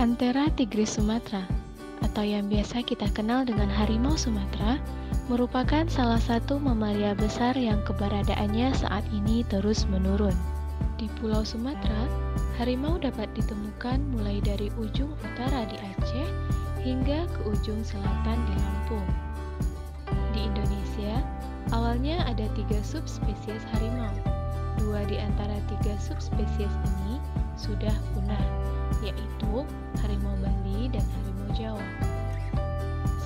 Panthera tigris Sumatera, atau yang biasa kita kenal dengan harimau Sumatera, merupakan salah satu mamalia besar yang keberadaannya saat ini terus menurun. Di Pulau Sumatera, harimau dapat ditemukan mulai dari ujung utara di Aceh hingga ke ujung selatan di Lampung. Di Indonesia, awalnya ada 3 subspesies harimau. 2 di antara 3 subspesies ini sudah punah, yaitu harimau Bali dan harimau Jawa.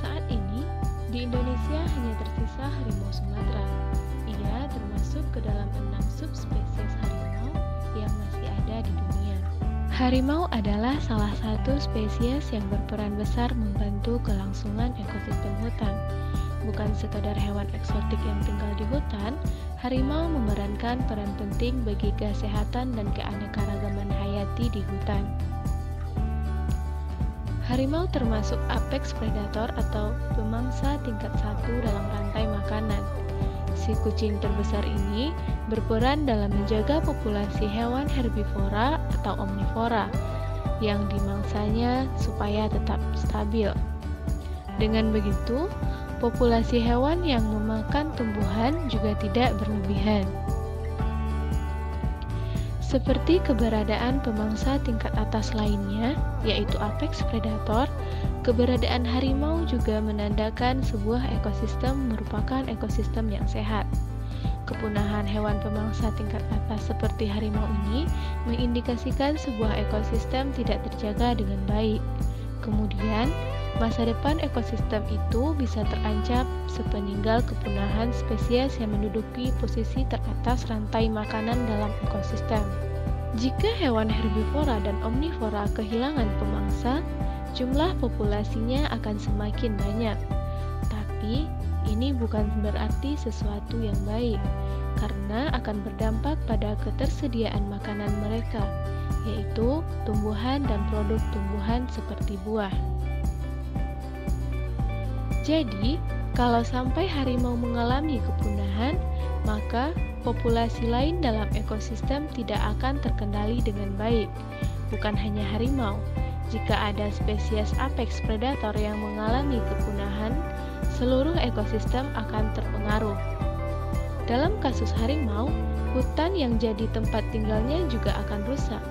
Saat ini, di Indonesia hanya tersisa harimau Sumatera. Ia termasuk ke dalam 6 subspesies harimau yang masih ada di dunia. Harimau adalah salah satu spesies yang berperan besar membantu kelangsungan ekosistem hutan. Bukan sekadar hewan eksotik yang tinggal di hutan, harimau memerankan peran penting bagi kesehatan dan keanekaragaman hayati di hutan. Harimau termasuk apex predator atau pemangsa tingkat 1 dalam rantai makanan. Si kucing terbesar ini berperan dalam menjaga populasi hewan herbivora atau omnivora yang dimangsanya supaya tetap stabil. Dengan begitu, populasi hewan yang memakan tumbuhan juga tidak berlebihan. Seperti keberadaan pemangsa tingkat atas lainnya, yaitu apex predator, keberadaan harimau juga menandakan sebuah ekosistem merupakan ekosistem yang sehat. Kepunahan hewan pemangsa tingkat atas seperti harimau ini mengindikasikan sebuah ekosistem tidak terjaga dengan baik. Kemudian, masa depan ekosistem itu bisa terancam sepeninggal kepunahan spesies yang menduduki posisi teratas rantai makanan dalam ekosistem. Jika hewan herbivora dan omnivora kehilangan pemangsa, jumlah populasinya akan semakin banyak. Tapi, ini bukan berarti sesuatu yang baik, karena akan berdampak pada ketersediaan makanan mereka, yaitu tumbuhan dan produk tumbuhan seperti buah. Jadi, kalau sampai harimau mengalami kepunahan, maka populasi lain dalam ekosistem tidak akan terkendali dengan baik. Bukan hanya harimau, jika ada spesies apex predator yang mengalami kepunahan, seluruh ekosistem akan terpengaruh. Dalam kasus harimau, hutan yang jadi tempat tinggalnya juga akan rusak.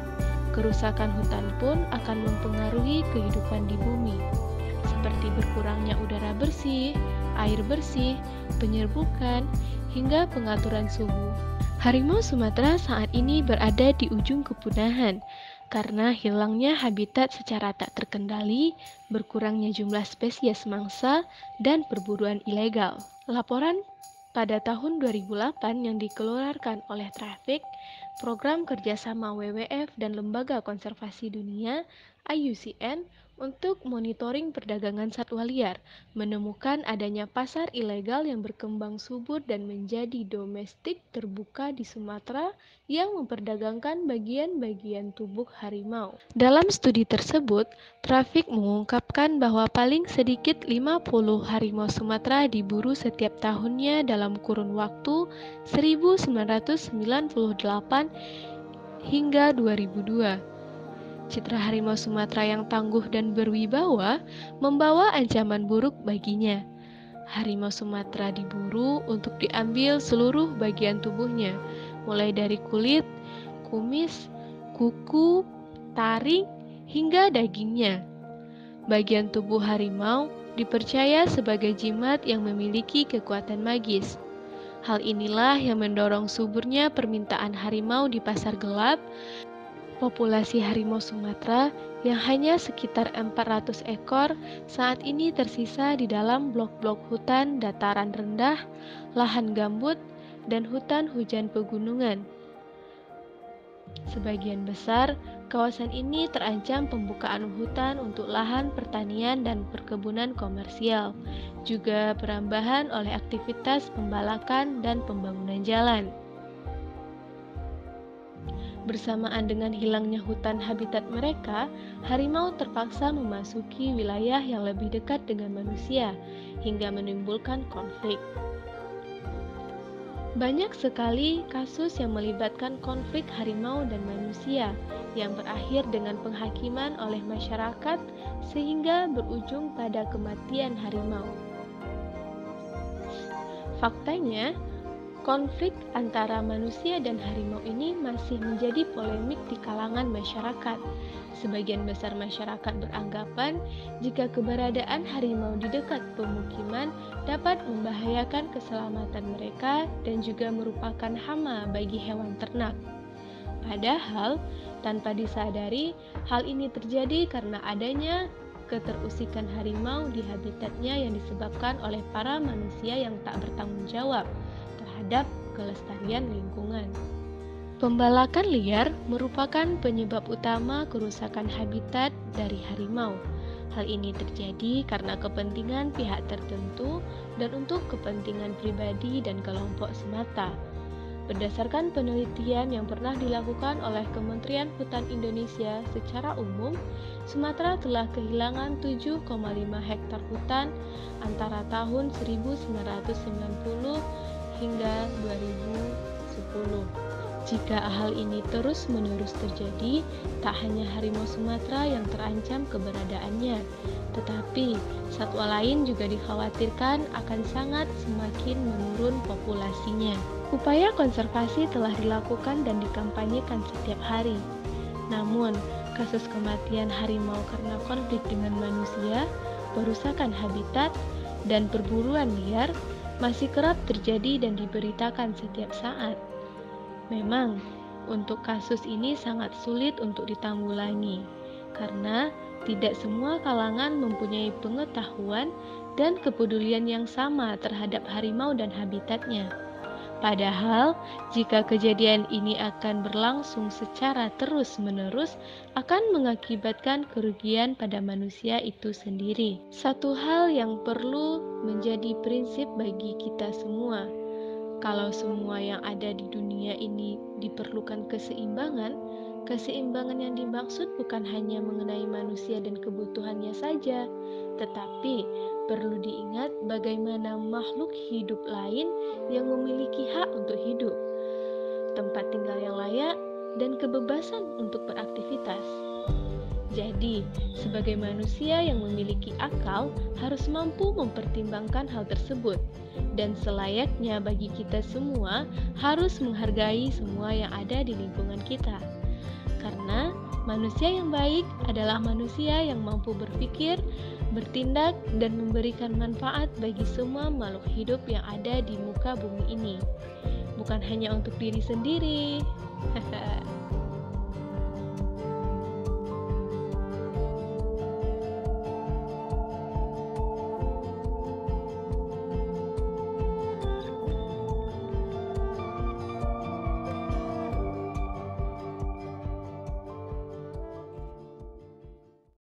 Kerusakan hutan pun akan mempengaruhi kehidupan di bumi, seperti berkurangnya udara bersih, air bersih, penyerbukan, hingga pengaturan suhu. Harimau Sumatera saat ini berada di ujung kepunahan karena hilangnya habitat secara tak terkendali, berkurangnya jumlah spesies mangsa, dan perburuan ilegal. Laporan pada tahun 2008 yang dikeluarkan oleh Traffic, Program Kerjasama WWF dan Lembaga Konservasi Dunia (IUCN) untuk monitoring perdagangan satwa liar, menemukan adanya pasar ilegal yang berkembang subur dan menjadi domestik terbuka di Sumatera yang memperdagangkan bagian-bagian tubuh harimau. Dalam studi tersebut, Traffic mengungkapkan bahwa paling sedikit 50 harimau Sumatera diburu setiap tahunnya dalam kurun waktu 1998 hingga 2002. Citra harimau Sumatera yang tangguh dan berwibawa membawa ancaman buruk baginya. Harimau Sumatera diburu untuk diambil seluruh bagian tubuhnya, mulai dari kulit, kumis, kuku, taring, hingga dagingnya. Bagian tubuh harimau dipercaya sebagai jimat yang memiliki kekuatan magis. Hal inilah yang mendorong suburnya permintaan harimau di pasar gelap. Populasi harimau Sumatera yang hanya sekitar 400 ekor saat ini tersisa di dalam blok-blok hutan dataran rendah, lahan gambut, dan hutan hujan pegunungan. Sebagian besar, kawasan ini terancam pembukaan hutan untuk lahan pertanian dan perkebunan komersial, juga perambahan oleh aktivitas pembalakan dan pembangunan jalan. Bersamaan dengan hilangnya hutan habitat mereka, harimau terpaksa memasuki wilayah yang lebih dekat dengan manusia, hingga menimbulkan konflik. Banyak sekali kasus yang melibatkan konflik harimau dan manusia yang berakhir dengan penghakiman oleh masyarakat sehingga berujung pada kematian harimau. Faktanya, konflik antara manusia dan harimau ini masih menjadi polemik di kalangan masyarakat. Sebagian besar masyarakat beranggapan jika keberadaan harimau di dekat pemukiman dapat membahayakan keselamatan mereka dan juga merupakan hama bagi hewan ternak. Padahal, tanpa disadari, hal ini terjadi karena adanya keterusikan harimau di habitatnya yang disebabkan oleh para manusia yang tak bertanggung jawab terhadap kelestarian lingkungan. Pembalakan liar merupakan penyebab utama kerusakan habitat dari harimau. Hal ini terjadi karena kepentingan pihak tertentu dan untuk kepentingan pribadi dan kelompok semata. Berdasarkan penelitian yang pernah dilakukan oleh Kementerian Hutan Indonesia secara umum, Sumatera telah kehilangan 7,5 hektar hutan antara tahun 1990 hingga 2010. Jika hal ini terus-menerus terjadi, tak hanya harimau Sumatera yang terancam keberadaannya, tetapi satwa lain juga dikhawatirkan akan sangat semakin menurun populasinya. Upaya konservasi telah dilakukan dan dikampanyekan setiap hari. Namun, kasus kematian harimau karena konflik dengan manusia, perusakan habitat, dan perburuan liar masih kerap terjadi dan diberitakan setiap saat. Memang, untuk kasus ini sangat sulit untuk ditanggulangi, karena tidak semua kalangan mempunyai pengetahuan dan kepedulian yang sama terhadap harimau dan habitatnya. Padahal, jika kejadian ini akan berlangsung secara terus-menerus, akan mengakibatkan kerugian pada manusia itu sendiri. Satu hal yang perlu menjadi prinsip bagi kita semua, kalau semua yang ada di dunia ini diperlukan keseimbangan, keseimbangan yang dimaksud bukan hanya mengenai manusia dan kebutuhannya saja, tetapi perlu diingat bagaimana makhluk hidup lain yang memiliki hak untuk hidup, tempat tinggal yang layak, dan kebebasan untuk beraktivitas. Jadi, sebagai manusia yang memiliki akal, harus mampu mempertimbangkan hal tersebut. Dan selayaknya bagi kita semua, harus menghargai semua yang ada di lingkungan kita. Karena manusia yang baik adalah manusia yang mampu berpikir, bertindak, dan memberikan manfaat bagi semua makhluk hidup yang ada di muka bumi ini. Bukan hanya untuk diri sendiri.